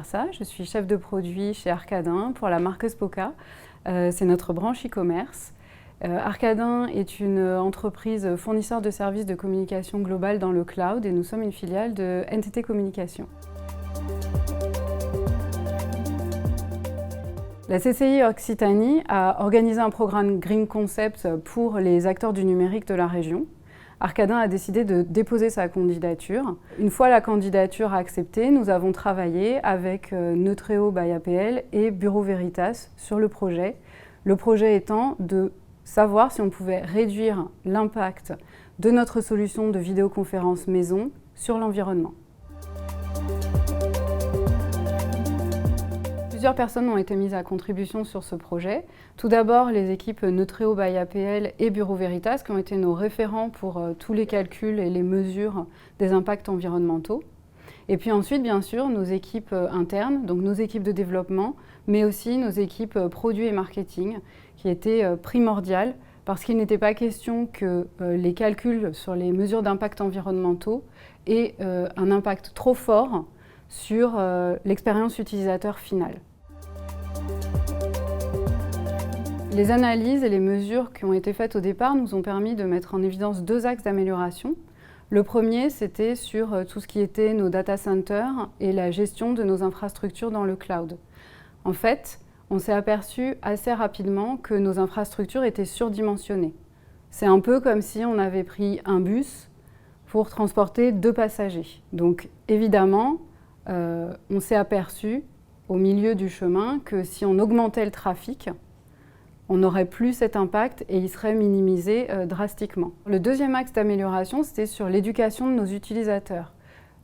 Versa, je suis chef de produit chez Arcadin pour la marque Spoka. C'est notre branche e-commerce. Arcadin est une entreprise fournisseur de services de communication globale dans le cloud et nous sommes une filiale de NTT Communication. La CCI Occitanie a organisé un programme Green Concept pour les acteurs du numérique de la région. Arcadin a décidé de déposer sa candidature. Une fois la candidature acceptée, nous avons travaillé avec Neutreo by APL et Bureau Veritas sur le projet. Le projet étant de savoir si on pouvait réduire l'impact de notre solution de vidéoconférence maison sur l'environnement. Plusieurs personnes ont été mises à contribution sur ce projet. Tout d'abord, les équipes Neutreo by APL et Bureau Veritas qui ont été nos référents pour tous les calculs et les mesures des impacts environnementaux. Et puis ensuite, bien sûr, nos équipes internes, donc nos équipes de développement, mais aussi nos équipes produits et marketing, qui étaient primordiales parce qu'il n'était pas question que les calculs sur les mesures d'impact environnementaux aient un impact trop fort sur l'expérience utilisateur finale. Les analyses et les mesures qui ont été faites au départ nous ont permis de mettre en évidence deux axes d'amélioration. Le premier, c'était sur tout ce qui était nos data centers et la gestion de nos infrastructures dans le cloud. En fait, on s'est aperçu assez rapidement que nos infrastructures étaient surdimensionnées. C'est un peu comme si on avait pris un bus pour transporter 2 passagers. Donc évidemment, on s'est aperçu au milieu du chemin que si on augmentait le trafic, on n'aurait plus cet impact et il serait minimisé drastiquement. Le deuxième axe d'amélioration, c'était sur l'éducation de nos utilisateurs.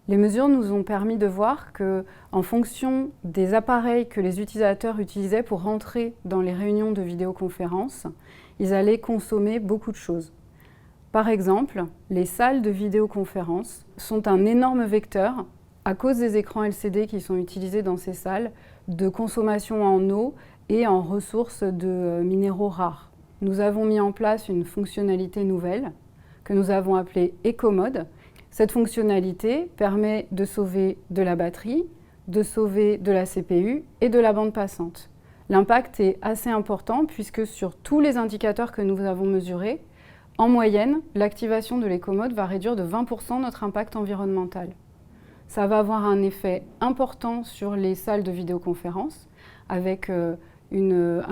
Les mesures nous ont permis de voir qu'en fonction des appareils que les utilisateurs utilisaient pour rentrer dans les réunions de vidéoconférence, ils allaient consommer beaucoup de choses. Par exemple, les salles de vidéoconférence sont un énorme vecteur, à cause des écrans LCD qui sont utilisés dans ces salles, de consommation en eau et en ressources de minéraux rares. Nous avons mis en place une fonctionnalité nouvelle que nous avons appelée Eco-Mode. Cette fonctionnalité permet de sauver de la batterie, de sauver de la CPU et de la bande passante. L'impact est assez important puisque sur tous les indicateurs que nous avons mesurés, en moyenne, l'activation de l'Eco-Mode va réduire de 20% notre impact environnemental. Ça va avoir un effet important sur les salles de vidéoconférence avec un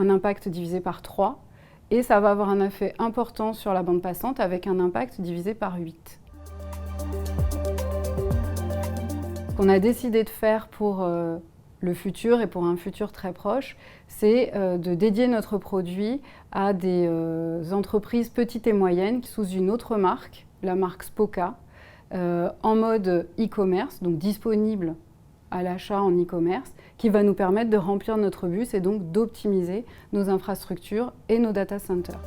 impact divisé par 3 et ça va avoir un effet important sur la bande passante avec un impact divisé par 8. Ce qu'on a décidé de faire pour le futur et pour un futur très proche, c'est de dédier notre produit à des entreprises petites et moyennes sous une autre marque, la marque Spoka, en mode e-commerce, donc disponible à l'achat en e-commerce, qui va nous permettre de remplir notre bus et donc d'optimiser nos infrastructures et nos data centers.